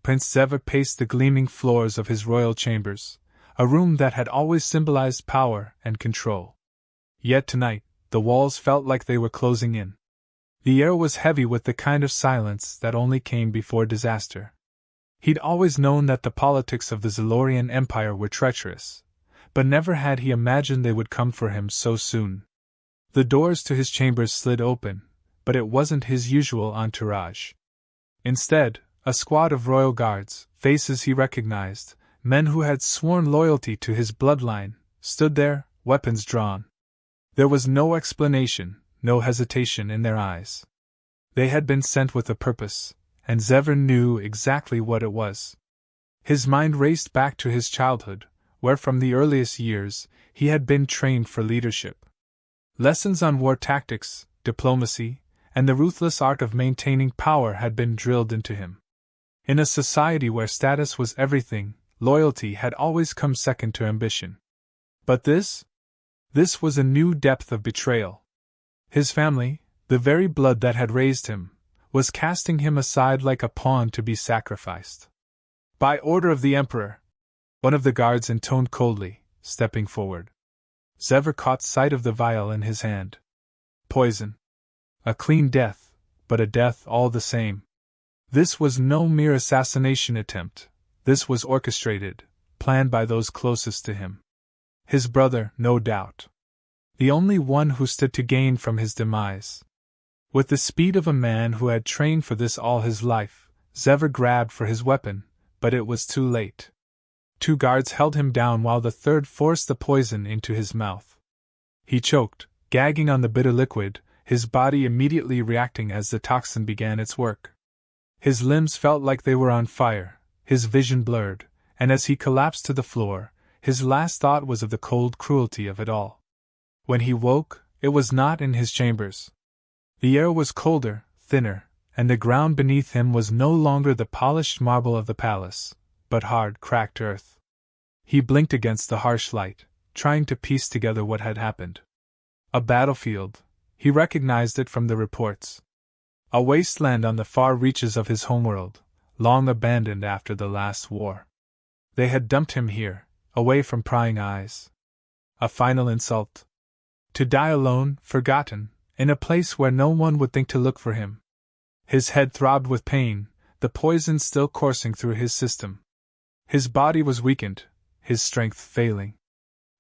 Prince Zever paced the gleaming floors of his royal chambers, a room that had always symbolized power and control. Yet tonight, the walls felt like they were closing in. The air was heavy with the kind of silence that only came before disaster. He'd always known that the politics of the Zalorian Empire were treacherous, but never had he imagined they would come for him so soon. The doors to his chambers slid open, but it wasn't his usual entourage. Instead, a squad of royal guards, faces he recognized, men who had sworn loyalty to his bloodline, stood there, weapons drawn. There was no explanation, no hesitation in their eyes. They had been sent with a purpose, and Zever knew exactly what it was. His mind raced back to his childhood, where from the earliest years he had been trained for leadership. Lessons on war tactics, diplomacy, and the ruthless art of maintaining power had been drilled into him. In a society where status was everything, loyalty had always come second to ambition. But this was a new depth of betrayal. His family, the very blood that had raised him, was casting him aside like a pawn to be sacrificed. By order of the Emperor, one of the guards intoned coldly, stepping forward. Zever caught sight of the vial in his hand. Poison. A clean death, but a death all the same. This was no mere assassination attempt. This was orchestrated, planned by those closest to him. His brother, no doubt. The only one who stood to gain from his demise. With the speed of a man who had trained for this all his life, Zever grabbed for his weapon, but it was too late. 2 guards held him down while the third forced the poison into his mouth. He choked, gagging on the bitter liquid, his body immediately reacting as the toxin began its work. His limbs felt like they were on fire, his vision blurred, and as he collapsed to the floor, his last thought was of the cold cruelty of it all. When he woke, it was not in his chambers. The air was colder, thinner, and the ground beneath him was no longer the polished marble of the palace, but hard, cracked earth. He blinked against the harsh light, trying to piece together what had happened. A battlefield, he recognized it from the reports. A wasteland on the far reaches of his homeworld, long abandoned after the last war. They had dumped him here, away from prying eyes. A final insult. To die alone, forgotten, in a place where no one would think to look for him. His head throbbed with pain, the poison still coursing through his system. His body was weakened, his strength failing.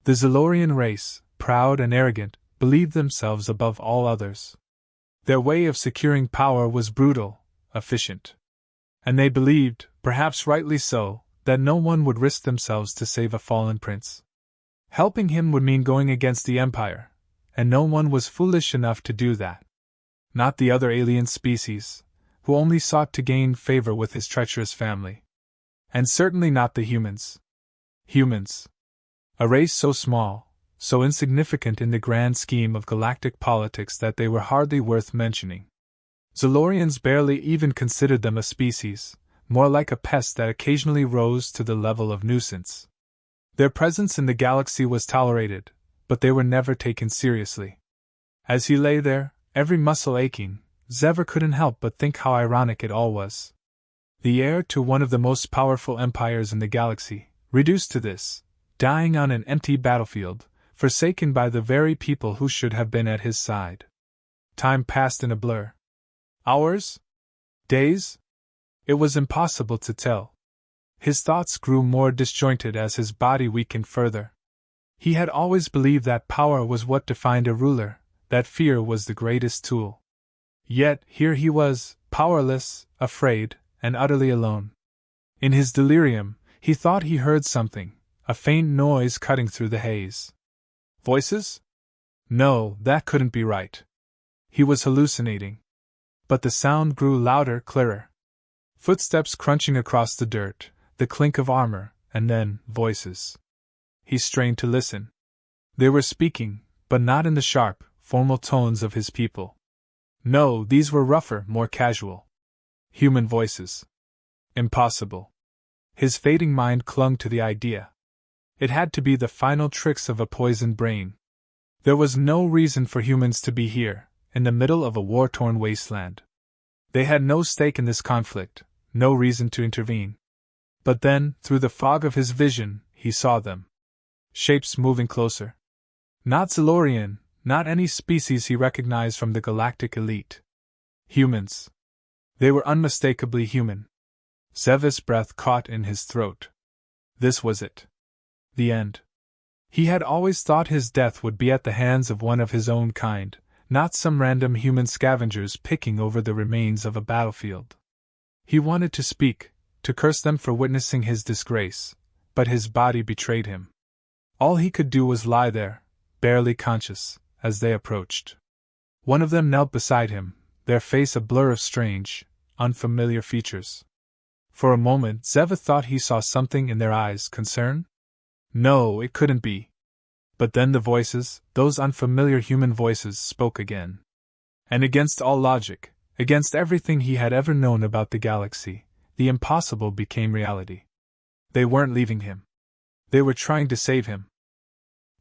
The Zalorian race, proud and arrogant, believed themselves above all others. Their way of securing power was brutal, efficient. And they believed, perhaps rightly so, that no one would risk themselves to save a fallen prince. Helping him would mean going against the Empire, and no one was foolish enough to do that. Not the other alien species, who only sought to gain favor with his treacherous family. And certainly not the humans. Humans. A race so small, so insignificant in the grand scheme of galactic politics that they were hardly worth mentioning. Zalorians barely even considered them a species, more like a pest that occasionally rose to the level of nuisance. Their presence in the galaxy was tolerated, but they were never taken seriously. As he lay there, every muscle aching, Zever couldn't help but think how ironic it all was. The heir to one of the most powerful empires in the galaxy, reduced to this, dying on an empty battlefield, forsaken by the very people who should have been at his side. Time passed in a blur. Hours? Days? It was impossible to tell. His thoughts grew more disjointed as his body weakened further. He had always believed that power was what defined a ruler, that fear was the greatest tool. Yet here he was, powerless, afraid, and utterly alone. In his delirium, he thought he heard something, a faint noise cutting through the haze. Voices? No, that couldn't be right. He was hallucinating. But the sound grew louder, clearer. Footsteps crunching across the dirt, the clink of armor, and then voices. He strained to listen. They were speaking, but not in the sharp, formal tones of his people. No, these were rougher, more casual. Human voices. Impossible. His fading mind clung to the idea. It had to be the final tricks of a poisoned brain. There was no reason for humans to be here, in the middle of a war-torn wasteland. They had no stake in this conflict, no reason to intervene. But then, through the fog of his vision, he saw them. Shapes moving closer. Not Zilorian, not any species he recognized from the galactic elite. Humans. They were unmistakably human. Zeva's breath caught in his throat. This was it. The end. He had always thought his death would be at the hands of one of his own kind, not some random human scavengers picking over the remains of a battlefield. He wanted to speak, to curse them for witnessing his disgrace, but his body betrayed him. All he could do was lie there, barely conscious, as they approached. One of them knelt beside him, their face a blur of strange, unfamiliar features. For a moment Zeva thought he saw something in their eyes. Concern? No, it couldn't be. But then the voices, those unfamiliar human voices, spoke again. And against all logic, against everything he had ever known about the galaxy, the impossible became reality. They weren't leaving him. They were trying to save him.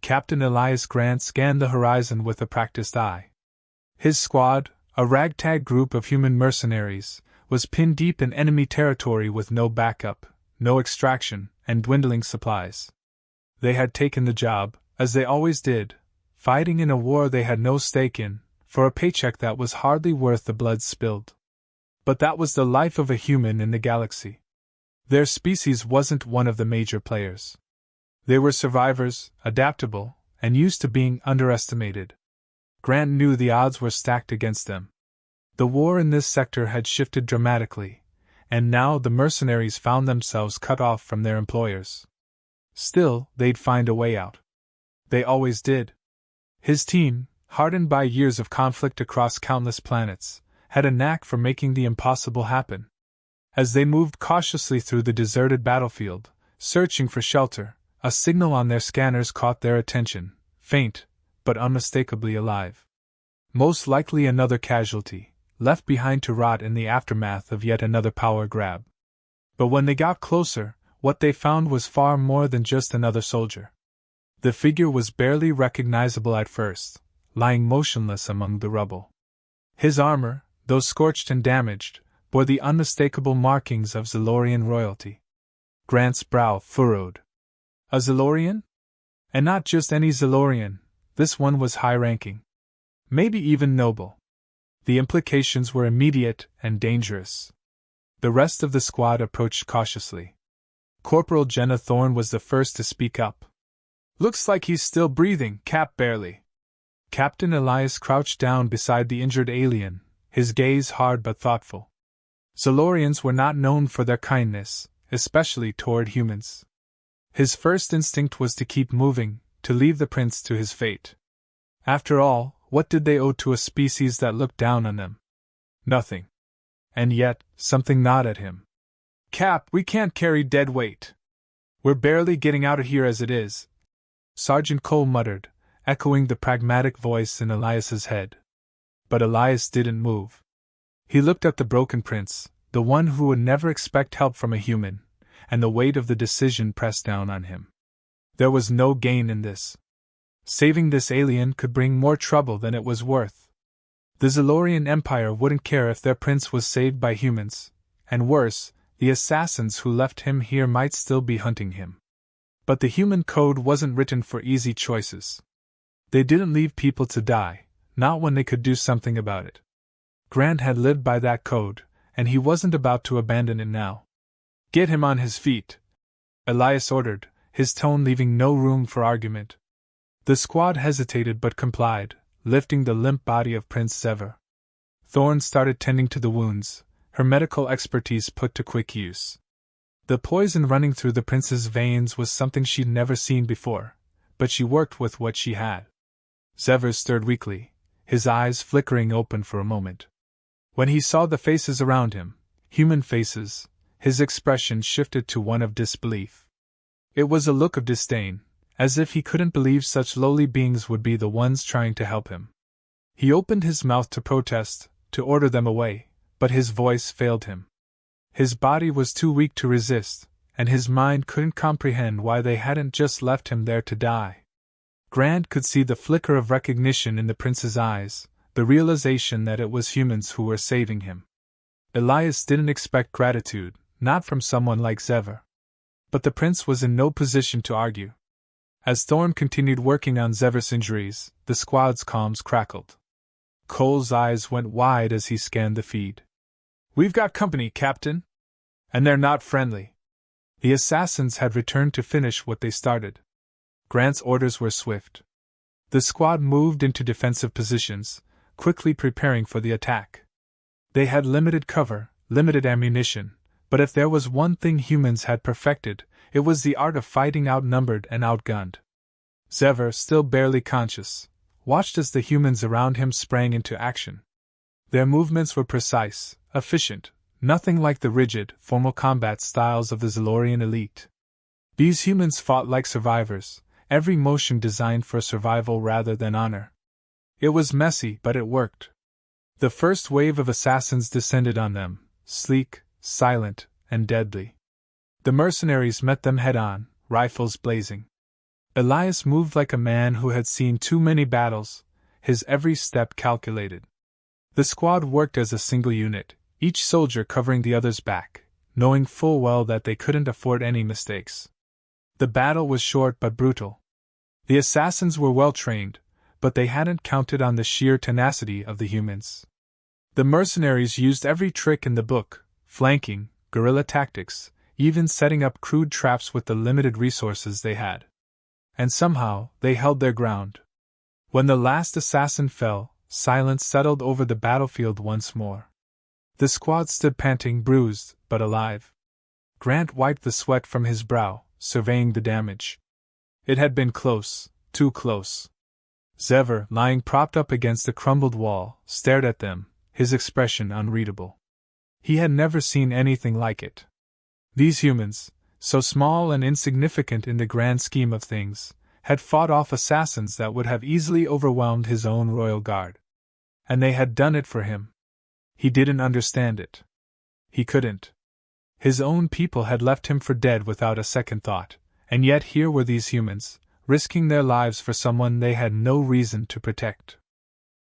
Captain Elias Grant scanned the horizon with a practiced eye. His squad, a ragtag group of human mercenaries, was pinned deep in enemy territory with no backup, no extraction, and dwindling supplies. They had taken the job, as they always did, fighting in a war they had no stake in, for a paycheck that was hardly worth the blood spilled. But that was the life of a human in the galaxy. Their species wasn't one of the major players. They were survivors, adaptable, and used to being underestimated. Grant knew the odds were stacked against them. The war in this sector had shifted dramatically, and now the mercenaries found themselves cut off from their employers. Still, they'd find a way out. They always did. His team, hardened by years of conflict across countless planets, had a knack for making the impossible happen. As they moved cautiously through the deserted battlefield, searching for shelter, a signal on their scanners caught their attention, faint, but unmistakably alive. Most likely another casualty, left behind to rot in the aftermath of yet another power grab. But when they got closer, what they found was far more than just another soldier. The figure was barely recognizable at first, lying motionless among the rubble. His armor, though scorched and damaged, bore the unmistakable markings of Zilorian royalty. Grant's brow furrowed. A Zilorian? And not just any Zilorian, this one was high-ranking. Maybe even noble. The implications were immediate and dangerous. The rest of the squad approached cautiously. Corporal Jenna Thorne was the first to speak up. "Looks like he's still breathing, Cap. Barely." Captain Elias crouched down beside the injured alien, his gaze hard but thoughtful. Zilorians were not known for their kindness, especially toward humans. His first instinct was to keep moving, to leave the prince to his fate. After all, what did they owe to a species that looked down on them? Nothing. And yet, something gnawed at him. "Cap, we can't carry dead weight. We're barely getting out of here as it is," Sergeant Cole muttered, echoing the pragmatic voice in Elias's head. But Elias didn't move. He looked at the broken prince, the one who would never expect help from a human, and the weight of the decision pressed down on him. There was no gain in this. Saving this alien could bring more trouble than it was worth. The Zilorian Empire wouldn't care if their prince was saved by humans, and worse, the assassins who left him here might still be hunting him. But the human code wasn't written for easy choices. They didn't leave people to die, not when they could do something about it. Grant had lived by that code, and he wasn't about to abandon it now. "Get him on his feet," Elias ordered, his tone leaving no room for argument. The squad hesitated but complied, lifting the limp body of Prince Zeva. Thorne started tending to the wounds, her medical expertise put to quick use. The poison running through the prince's veins was something she'd never seen before, but she worked with what she had. Zeva stirred weakly, his eyes flickering open for a moment. When he saw the faces around him, human faces, his expression shifted to one of disbelief. It was a look of disdain, as if he couldn't believe such lowly beings would be the ones trying to help him. He opened his mouth to protest, to order them away, but his voice failed him. His body was too weak to resist, and his mind couldn't comprehend why they hadn't just left him there to die. Grant could see the flicker of recognition in the prince's eyes, the realization that it was humans who were saving him. Elias didn't expect gratitude, not from someone like Zever. But the prince was in no position to argue. As Thorn continued working on Zever's injuries, the squad's comms crackled. Cole's eyes went wide as he scanned the feed. "We've got company, Captain. And they're not friendly." The assassins had returned to finish what they started. Grant's orders were swift. The squad moved into defensive positions, quickly preparing for the attack. They had limited cover, limited ammunition, but if there was one thing humans had perfected, it was the art of fighting outnumbered and outgunned. Zever, still barely conscious, watched as the humans around him sprang into action. Their movements were precise, efficient, nothing like the rigid, formal combat styles of the Zalorian elite. These humans fought like survivors, every motion designed for survival rather than honor. It was messy, but it worked. The first wave of assassins descended on them, sleek, silent, and deadly. The mercenaries met them head-on, rifles blazing. Elias moved like a man who had seen too many battles, his every step calculated. The squad worked as a single unit, each soldier covering the other's back, knowing full well that they couldn't afford any mistakes. The battle was short but brutal. The assassins were well trained, but they hadn't counted on the sheer tenacity of the humans. The mercenaries used every trick in the book, flanking, guerrilla tactics, even setting up crude traps with the limited resources they had. And somehow, they held their ground. When the last assassin fell, silence settled over the battlefield once more. The squad stood panting, bruised, but alive. Grant wiped the sweat from his brow, surveying the damage. It had been close, too close. Zever, lying propped up against the crumbled wall, stared at them, his expression unreadable. He had never seen anything like it. These humans, so small and insignificant in the grand scheme of things, had fought off assassins that would have easily overwhelmed his own royal guard. And they had done it for him. He didn't understand it. He couldn't. His own people had left him for dead without a second thought, and yet here were these humans, risking their lives for someone they had no reason to protect.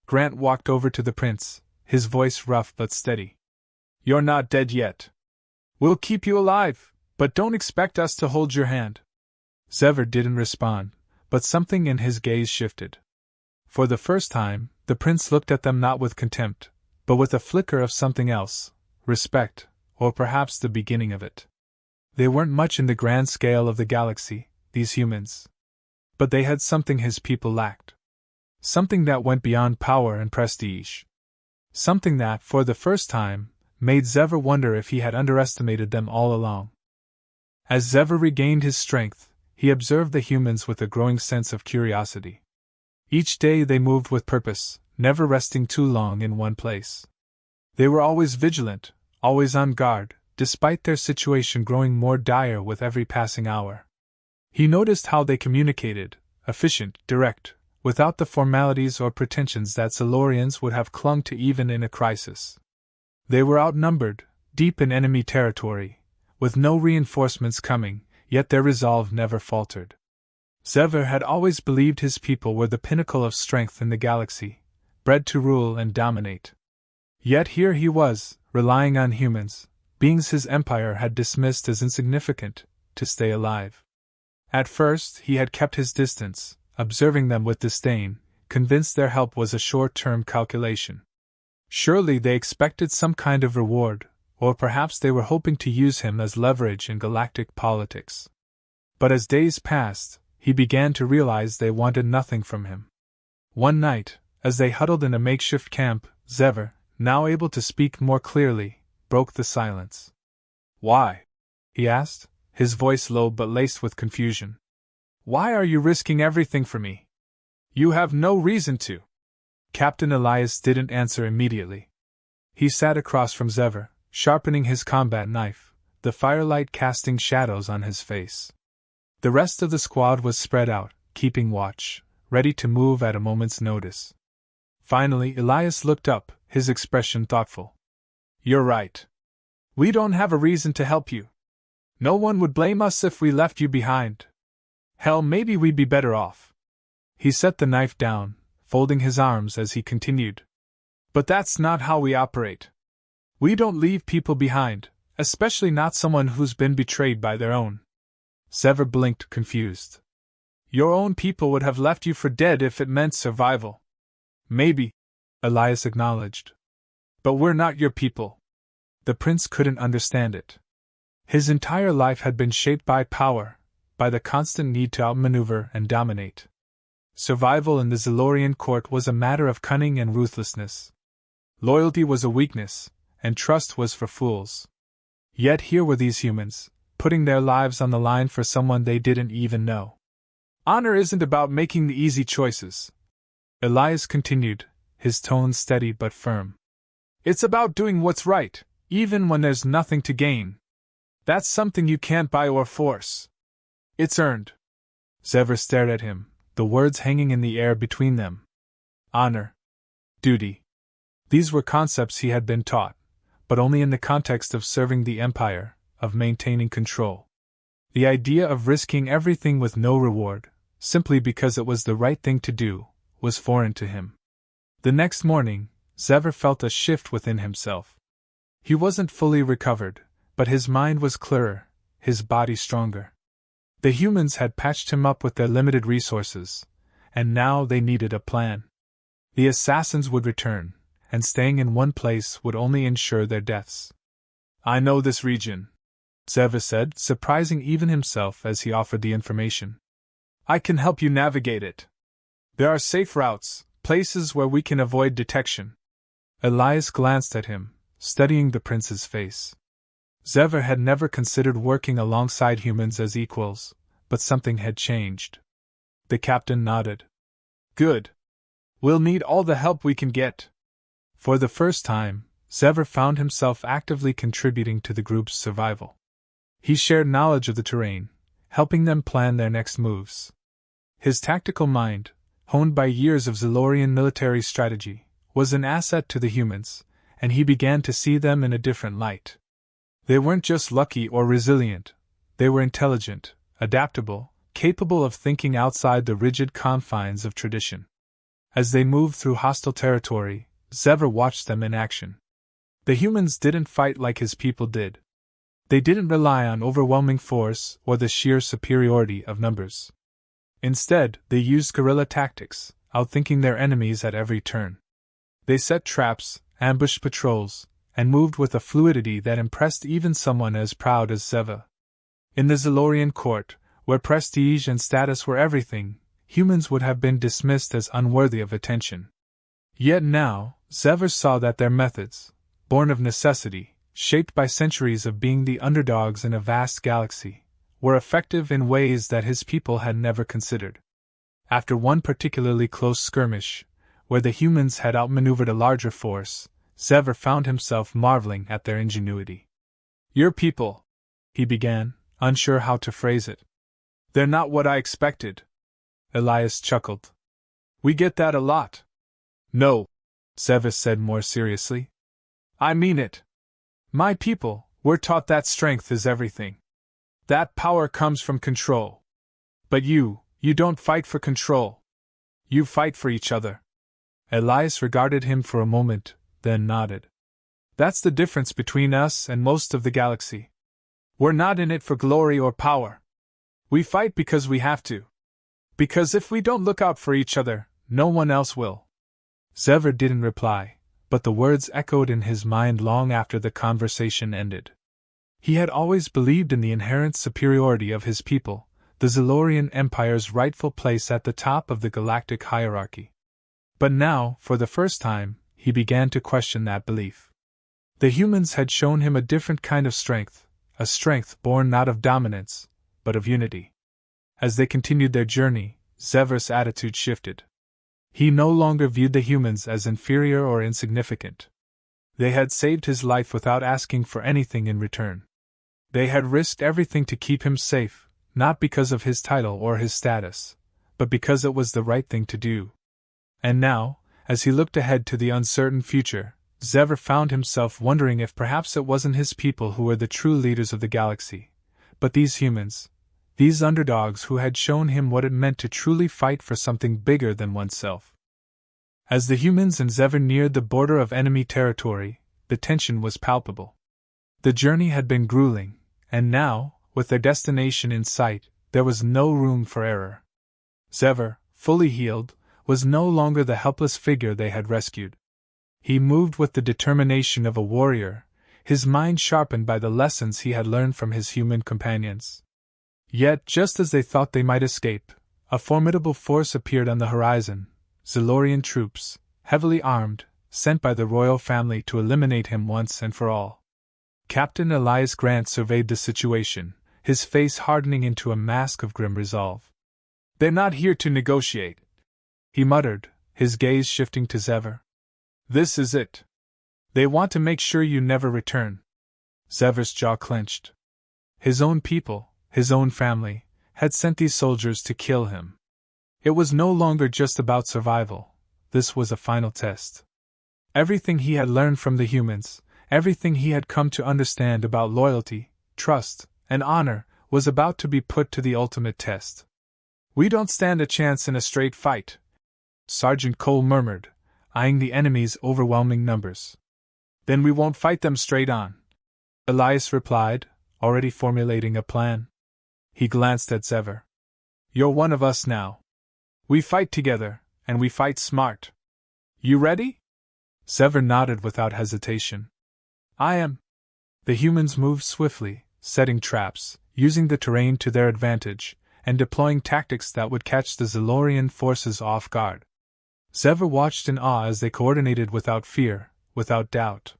Grant walked over to the prince, his voice rough but steady. "You're not dead yet. We'll keep you alive, but don't expect us to hold your hand." Zever didn't respond, but something in his gaze shifted. For the first time, the prince looked at them not with contempt, but with a flicker of something else, respect, or perhaps the beginning of it. They weren't much in the grand scale of the galaxy, these humans. But they had something his people lacked. Something that went beyond power and prestige. Something that, for the first time, made Zever wonder if he had underestimated them all along. As Zever regained his strength, he observed the humans with a growing sense of curiosity. Each day they moved with purpose, never resting too long in one place. They were always vigilant, always on guard, despite their situation growing more dire with every passing hour. He noticed how they communicated, efficient, direct, without the formalities or pretensions that Zalorians would have clung to even in a crisis. They were outnumbered, deep in enemy territory, with no reinforcements coming, yet their resolve never faltered. Zever had always believed his people were the pinnacle of strength in the galaxy, bred to rule and dominate. Yet here he was, relying on humans, beings his empire had dismissed as insignificant, to stay alive. At first, he had kept his distance, observing them with disdain, convinced their help was a short-term calculation. Surely they expected some kind of reward, or perhaps they were hoping to use him as leverage in galactic politics. But as days passed, he began to realize they wanted nothing from him. One night, as they huddled in a makeshift camp, Zever, now able to speak more clearly, broke the silence. "Why?" he asked, his voice low but laced with confusion. "Why are you risking everything for me? You have no reason to." Captain Elias didn't answer immediately. He sat across from Zever, sharpening his combat knife, the firelight casting shadows on his face. The rest of the squad was spread out, keeping watch, ready to move at a moment's notice. Finally, Elias looked up, his expression thoughtful. "You're right. We don't have a reason to help you. No one would blame us if we left you behind. Hell, maybe we'd be better off." He set the knife down, folding his arms as he continued. "But that's not how we operate. We don't leave people behind, especially not someone who's been betrayed by their own. Sever blinked, confused. Your own people would have left you for dead if it meant survival. Maybe, Elias acknowledged. But we're not your people. The prince couldn't understand it. His entire life had been shaped by power, by the constant need to outmaneuver and dominate. Survival in the Zilorian court was a matter of cunning and ruthlessness. Loyalty was a weakness, and trust was for fools. Yet here were these humans, putting their lives on the line for someone they didn't even know. Honor isn't about making the easy choices, Elias continued, his tone steady but firm. It's about doing what's right, even when there's nothing to gain. That's something you can't buy or force. It's earned. Sever stared at him, the words hanging in the air between them. Honor. Duty. These were concepts he had been taught, but only in the context of serving the Empire, of maintaining control. The idea of risking everything with no reward, simply because it was the right thing to do, was foreign to him. The next morning, Sever felt a shift within himself. He wasn't fully recovered, but his mind was clearer, his body stronger. The humans had patched him up with their limited resources, and now they needed a plan. The assassins would return, and staying in one place would only ensure their deaths. I know this region, Sever said, surprising even himself as he offered the information. I can help you navigate it. There are safe routes, places where we can avoid detection. Elias glanced at him, studying the prince's face. Sever had never considered working alongside humans as equals, but something had changed. The captain nodded. Good. We'll need all the help we can get. For the first time, Sever found himself actively contributing to the group's survival. He shared knowledge of the terrain, helping them plan their next moves. His tactical mind, honed by years of Zilorian military strategy, was an asset to the humans, and he began to see them in a different light. They weren't just lucky or resilient, they were intelligent, adaptable, capable of thinking outside the rigid confines of tradition. As they moved through hostile territory, Sever watched them in action. The humans didn't fight like his people did. They didn't rely on overwhelming force or the sheer superiority of numbers. Instead, they used guerrilla tactics, outthinking their enemies at every turn. They set traps, ambushed patrols, and moved with a fluidity that impressed even someone as proud as Sever. In the Zilorian court, where prestige and status were everything, humans would have been dismissed as unworthy of attention. Yet now, Sever saw that their methods, born of necessity, shaped by centuries of being the underdogs in a vast galaxy, were effective in ways that his people had never considered. After one particularly close skirmish, where the humans had outmaneuvered a larger force, Sever found himself marveling at their ingenuity. Your people, he began, unsure how to phrase it. They're not what I expected. Elias chuckled. We get that a lot. No, Sever said more seriously. I mean it. My people, we're taught that strength is everything. That power comes from control. But you don't fight for control. You fight for each other. Elias regarded him for a moment, then nodded. That's the difference between us and most of the galaxy. We're not in it for glory or power. We fight because we have to. Because if we don't look out for each other, no one else will. Sever didn't reply, but the words echoed in his mind long after the conversation ended. He had always believed in the inherent superiority of his people, the Zilorian Empire's rightful place at the top of the galactic hierarchy. But now, for the first time, he began to question that belief. The humans had shown him a different kind of strength, a strength born not of dominance, but of unity. As they continued their journey, Sever's attitude shifted. He no longer viewed the humans as inferior or insignificant. They had saved his life without asking for anything in return. They had risked everything to keep him safe, not because of his title or his status, but because it was the right thing to do. And now, as he looked ahead to the uncertain future, Sever found himself wondering if perhaps it wasn't his people who were the true leaders of the galaxy, but these humans, these underdogs who had shown him what it meant to truly fight for something bigger than oneself. As the humans and Sever neared the border of enemy territory, the tension was palpable. The journey had been grueling, and now, with their destination in sight, there was no room for error. Sever, fully healed, was no longer the helpless figure they had rescued. He moved with the determination of a warrior, his mind sharpened by the lessons he had learned from his human companions. Yet, just as they thought they might escape, a formidable force appeared on the horizon, Zilorian troops, heavily armed, sent by the royal family to eliminate him once and for all. Captain Elias Grant surveyed the situation, his face hardening into a mask of grim resolve. "They're not here to negotiate," he muttered, his gaze shifting to Sever. "This is it. They want to make sure you never return." Sever's jaw clenched. His own people, his own family, had sent these soldiers to kill him. It was no longer just about survival, this was a final test. Everything he had learned from the humans, everything he had come to understand about loyalty, trust, and honor, was about to be put to the ultimate test. "We don't stand a chance in a straight fight," Sergeant Cole murmured, eyeing the enemy's overwhelming numbers. "Then we won't fight them straight on," Elias replied, already formulating a plan. He glanced at Sever. "You're one of us now. We fight together, and we fight smart. You ready?" Sever nodded without hesitation. "I am." The humans moved swiftly, setting traps, using the terrain to their advantage, and deploying tactics that would catch the Zilorian forces off guard. Sever watched in awe as they coordinated without fear, without doubt.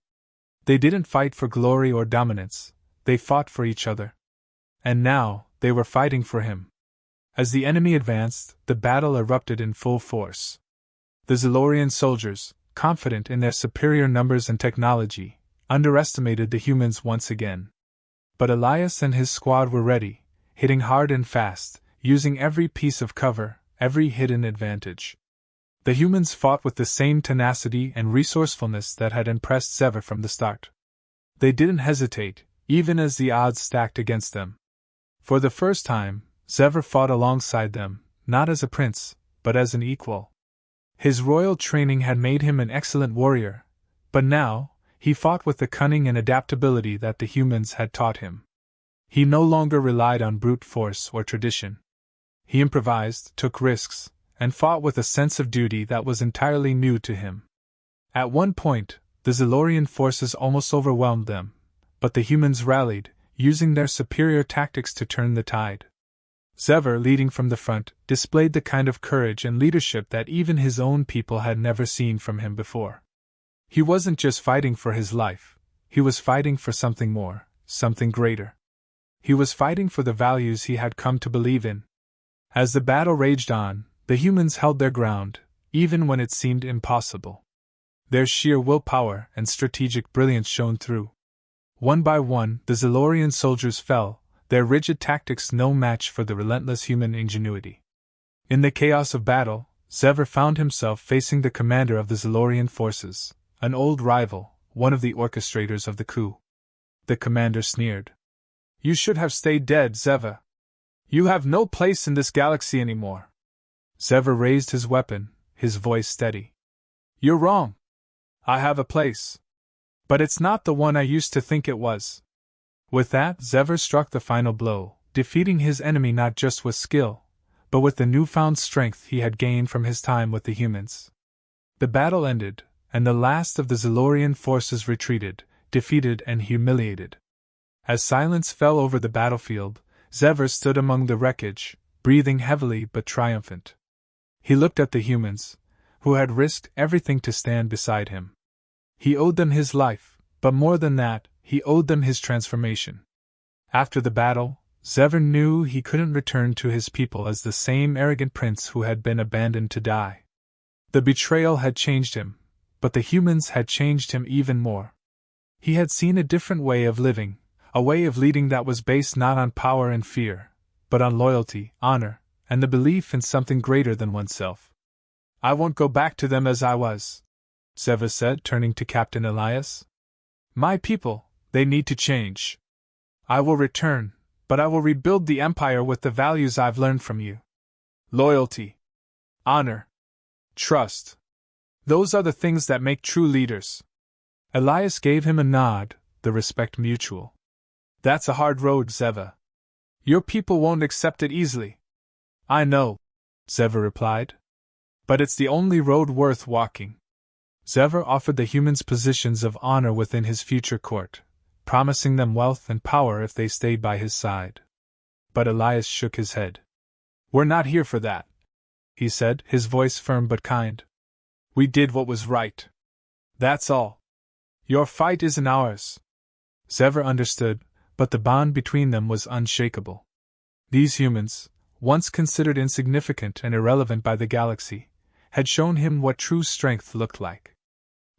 They didn't fight for glory or dominance, they fought for each other. And now, they were fighting for him. As the enemy advanced, the battle erupted in full force. The Zilorian soldiers, confident in their superior numbers and technology, underestimated the humans once again. But Elias and his squad were ready, hitting hard and fast, using every piece of cover, every hidden advantage. The humans fought with the same tenacity and resourcefulness that had impressed Sever from the start. They didn't hesitate, even as the odds stacked against them. For the first time, Sever fought alongside them, not as a prince, but as an equal. His royal training had made him an excellent warrior, but now, he fought with the cunning and adaptability that the humans had taught him. He no longer relied on brute force or tradition. He improvised, took risks, and fought with a sense of duty that was entirely new to him. At one point, the Zilorian forces almost overwhelmed them, but the humans rallied, using their superior tactics to turn the tide. Sever, leading from the front, displayed the kind of courage and leadership that even his own people had never seen from him before. He wasn't just fighting for his life, he was fighting for something more, something greater. He was fighting for the values he had come to believe in. As the battle raged on, the humans held their ground, even when it seemed impossible. Their sheer willpower and strategic brilliance shone through. One by one, the Zilorian soldiers fell, their rigid tactics no match for the relentless human ingenuity. In the chaos of battle, Sever found himself facing the commander of the Zilorian forces, an old rival, one of the orchestrators of the coup. The commander sneered. "You should have stayed dead, Sever. You have no place in this galaxy anymore." Sever raised his weapon, his voice steady. "You're wrong. I have a place. But it's not the one I used to think it was." With that, Sever struck the final blow, defeating his enemy not just with skill, but with the newfound strength he had gained from his time with the humans. The battle ended, and the last of the Zilorian forces retreated, defeated and humiliated. As silence fell over the battlefield, Sever stood among the wreckage, breathing heavily but triumphant. He looked at the humans, who had risked everything to stand beside him. He owed them his life, but more than that, he owed them his transformation. After the battle, Sever knew he couldn't return to his people as the same arrogant prince who had been abandoned to die. The betrayal had changed him, but the humans had changed him even more. He had seen a different way of living, a way of leading that was based not on power and fear, but on loyalty, honor, and the belief in something greater than oneself. "I won't go back to them as I was," Sever said, turning to Captain Elias. "My people, they need to change. I will return, but I will rebuild the empire with the values I've learned from you. Loyalty, honor, trust. Those are the things that make true leaders." Elias gave him a nod, the respect mutual. That's a hard road, Zeva. Your people won't accept it easily. I know, Zeva replied. But it's the only road worth walking. Zeva offered the humans positions of honor within his future court, promising them wealth and power if they stayed by his side. But Elias shook his head. We're not here for that, he said, his voice firm but kind. We did what was right. That's all. Your fight isn't ours. Zeva understood, but the bond between them was unshakable. These humans, once considered insignificant and irrelevant by the galaxy, had shown him what true strength looked like.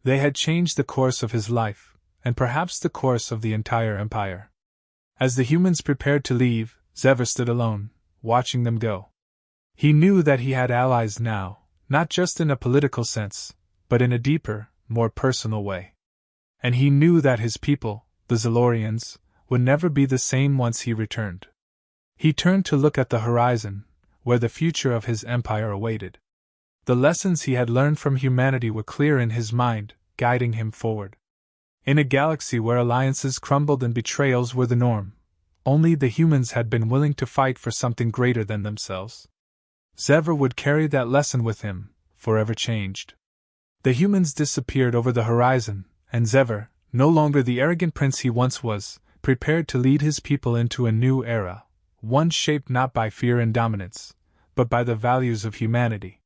They had changed the course of his life, and perhaps the course of the entire empire. As the humans prepared to leave, Zeva stood alone, watching them go. He knew that he had allies now, not just in a political sense, but in a deeper, more personal way. And he knew that his people, the Zalorians, would never be the same once he returned. He turned to look at the horizon, where the future of his empire awaited. The lessons he had learned from humanity were clear in his mind, guiding him forward. In a galaxy where alliances crumbled and betrayals were the norm, only the humans had been willing to fight for something greater than themselves. Zeva would carry that lesson with him, forever changed. The humans disappeared over the horizon, and Zeva, no longer the arrogant prince he once was, prepared to lead his people into a new era, one shaped not by fear and dominance, but by the values of humanity.